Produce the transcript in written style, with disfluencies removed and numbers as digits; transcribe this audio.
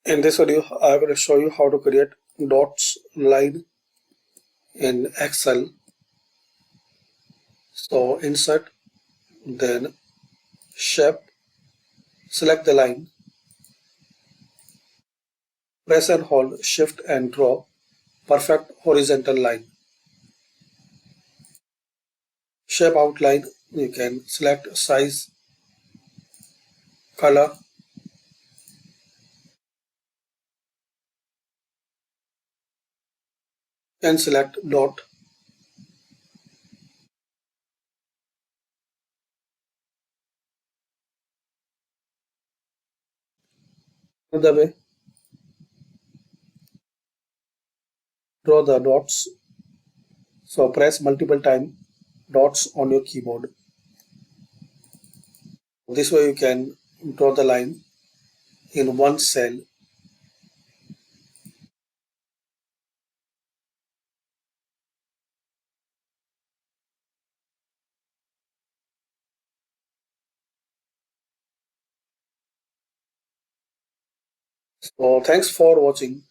In this video, I'm going to show you how to create dots line in Excel. So insert, then shape, select the line, press and hold shift and draw perfect horizontal line. Shape outline, you can select size, color, and select dot. Another way, draw the dots. So press multiple times dots on your keyboard. This way you can draw the line in one cell. So thanks for watching.